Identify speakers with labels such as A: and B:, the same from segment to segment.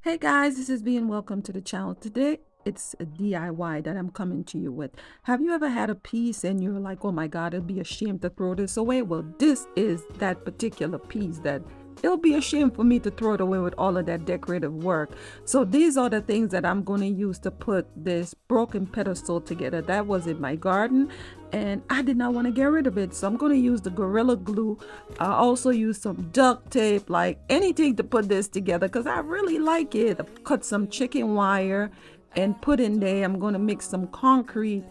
A: Hey guys, this is B and welcome to the channel. Today it's a DIY that I'm coming to you with. Have you ever had a piece and you're like, oh my God, it'd be a shame to throw this away? Well, this is that particular piece that it'll be a shame for me to throw it away with all of that decorative work. So these are the things that I'm going to use to put this broken pedestal together. That was in my garden and I did not want to get rid of it. So I'm going to use the Gorilla Glue. I also use some duct tape, like anything to put this together because I really like it. I cut some chicken wire and put in there. I'm going to mix some concrete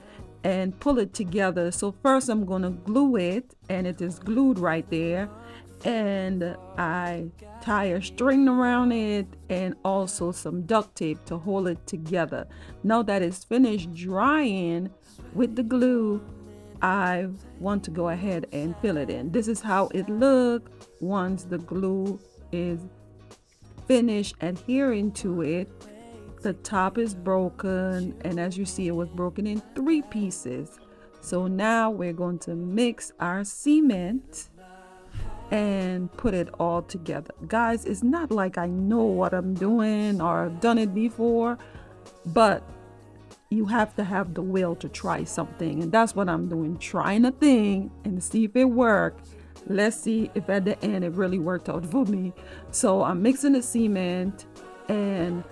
A: and pull it together. So first I'm going to glue it, and it is glued right there. And I tie a string around it and also some duct tape to hold it together. Now that it's finished drying with the glue, I want to go ahead and fill it in. This is how it looks once the glue is finished adhering to it. The top is broken, and as you see, it was broken in 3 pieces. So now we're going to mix our cement and put it all together. Guys, it's not like I know what I'm doing or I've done it before, but you have to have the will to try something, and that's what I'm doing, trying a thing and see if it works. Let's see if at the end it really worked out for me. So I'm mixing the cement and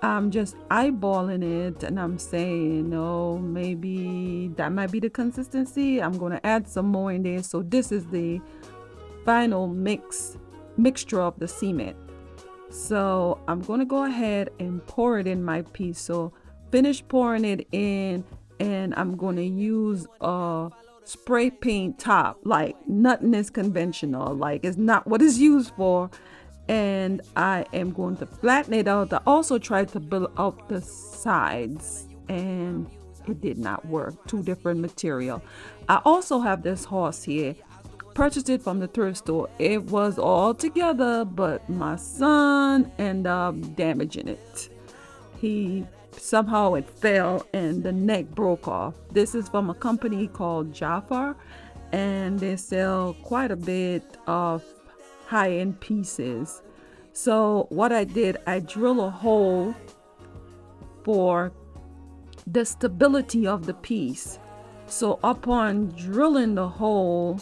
A: I'm just eyeballing it, and I'm saying, oh, maybe that might be the consistency. I'm going to add some more in there. So this is the final mixture of the cement. So I'm going to go ahead and pour it in my piece. So finish pouring it in, and I'm going to use a spray paint top. Like, nothing is conventional, like it's not what it's used for. And I am going to flatten it out. I also tried to build up the sides and it did not work. 2 different material. I also have this horse here, purchased it from the thrift store. It was all together, but my son ended up damaging it. Somehow it fell and the neck broke off. This is from a company called Jafar, and they sell quite a bit of high-end pieces. So what I did, I drill a hole for the stability of the piece. So upon drilling the hole,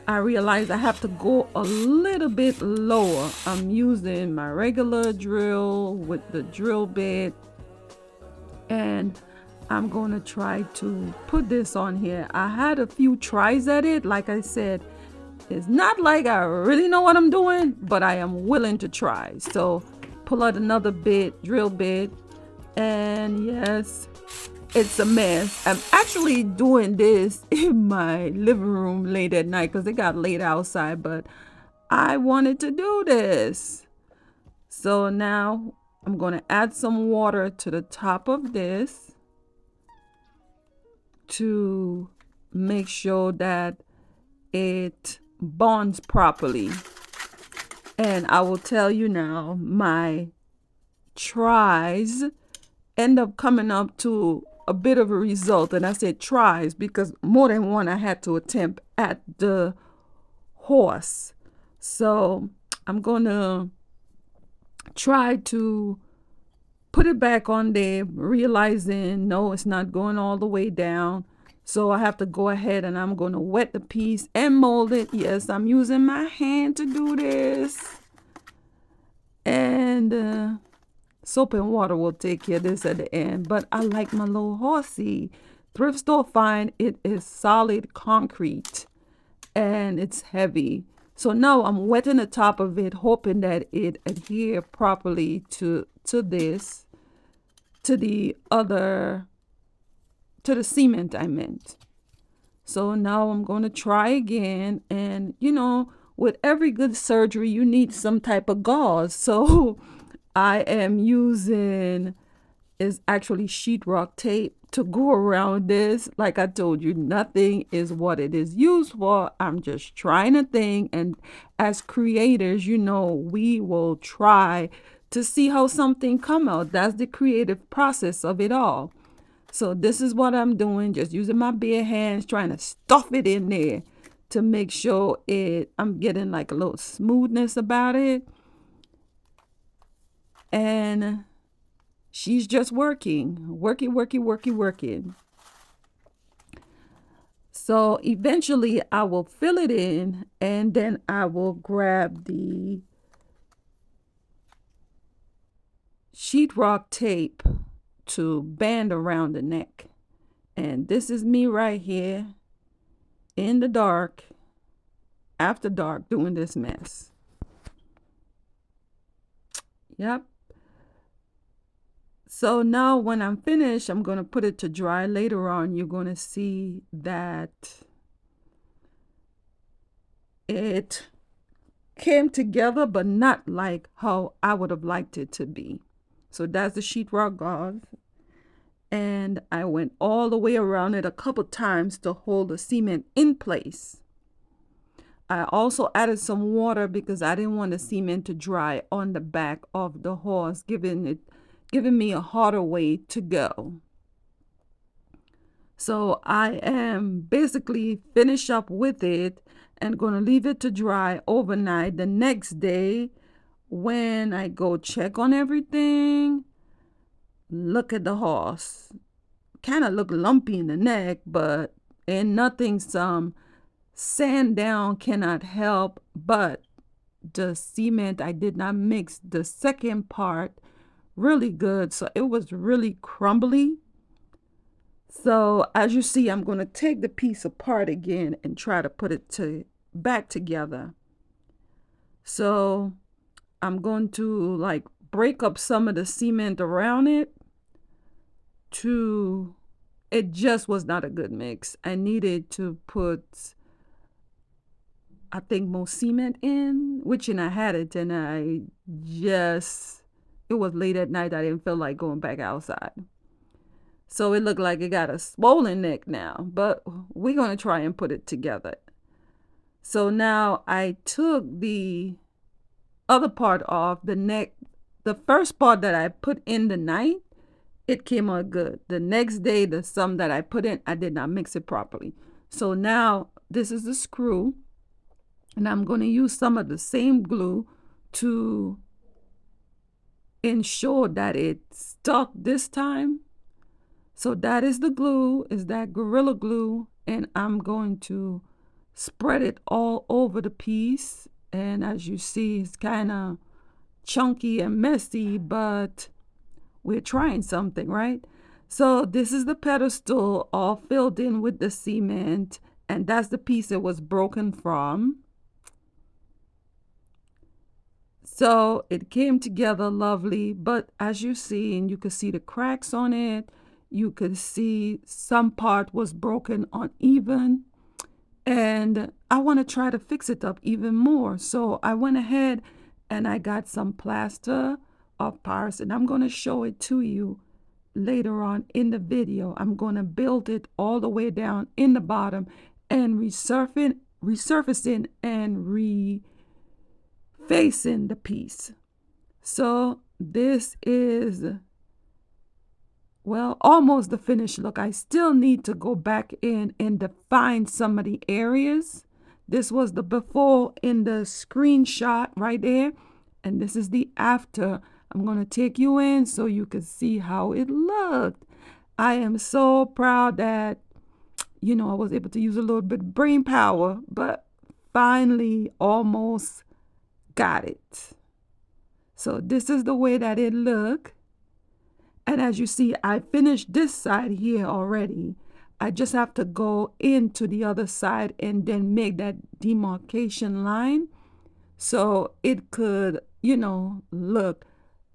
A: I realized I have to go a little bit lower. I'm using my regular drill with the drill bit, and I'm going to try to put this on here. I had a few tries at it. Like I said, it's not like I really know what I'm doing, but I am willing to try. So pull out another bit, drill bit, and yes, it's a mess. I'm actually doing this in my living room late at night because it got late outside, but I wanted to do this. So now I'm going to add some water to the top of this to make sure that it bonds properly. And I will tell you now, my tries end up coming up to a bit of a result. And I said tries because more than one I had to attempt at the horse. So I'm gonna try to put it back on there, realizing no, it's not going all the way down. So I have to go ahead and I'm going to wet the piece and mold it. Yes, I'm using my hand to do this. And soap and water will take care of this at the end. But I like my little horsey. Thrift store find it is solid concrete and it's heavy. So now I'm wetting the top of it, hoping that it adhere properly to this, to the cement I meant. So now I'm going to try again. And with every good surgery, you need some type of gauze. So I am using is actually sheetrock tape to go around this. Like I told you, nothing is what it is used for. I'm just trying a thing. And as creators, we will try to see how something come out. That's the creative process of it all. So this is what I'm doing, just using my bare hands, trying to stuff it in there to make sure I'm getting like a little smoothness about it. And she's just working. So eventually I will fill it in, and then I will grab the sheetrock tape to band around the neck. And this is me right here in the dark, after dark, doing this mess. Yep. So now when I'm finished, I'm going to put it to dry. Later on, you're going to see that it came together, but not like how I would have liked it to be. So that's the sheetrock gauze. And I went all the way around it a couple times to hold the cement in place. I also added some water because I didn't want the cement to dry on the back of the horse, giving me a harder way to go. So I am basically finished up with it and going to leave it to dry overnight. The next day, when I go check on everything, look at the horse. Kind of look lumpy in the neck, but ain't nothing some sand down cannot help. But the cement, I did not mix the second part really good, so it was really crumbly. So as you see, I'm going to take the piece apart again and try to put it back together. So I'm going to like break up some of the cement around it. It just was not a good mix. I needed to put, I think, more cement in, which I had it, and it was late at night. I didn't feel like going back outside. So it looked like it got a swollen neck now, but we're going to try and put it together. So now I took the other part off the neck. The first part that I put in the night, it came out good. The next day, the some that I put in, I did not mix it properly. So now this is the screw, and I'm going to use some of the same glue to ensure that it stuck this time. So that is the glue, is that Gorilla Glue, and I'm going to spread it all over the piece. And as you see, it's kind of chunky and messy, but we're trying something, right? So this is the pedestal all filled in with the cement, and that's the piece it was broken from. So it came together lovely, but as you see, and you can see the cracks on it, you could see some part was broken uneven, and I want to try to fix it up even more. So I went ahead and I got some plaster of Paris, and I'm going to show it to you later on in the video. I'm going to build it all the way down in the bottom and resurfacing and refacing the piece. So this is, well, almost the finished look. I still need to go back in and define some of the areas. This was the before in the screenshot right there, and this is the after. I'm going to take you in so you can see how it looked. I am so proud that, I was able to use a little bit of brain power, but finally almost got it. So this is the way that it looked. And as you see, I finished this side here already. I just have to go into the other side and then make that demarcation line so it could, look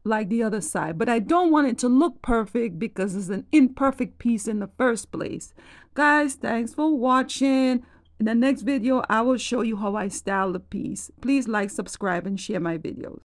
A: like the other side. But I don't want it to look perfect because it's an imperfect piece in the first place. Guys, thanks for watching. In the next video, I will show you how I style the piece. Please like, subscribe, and share my videos.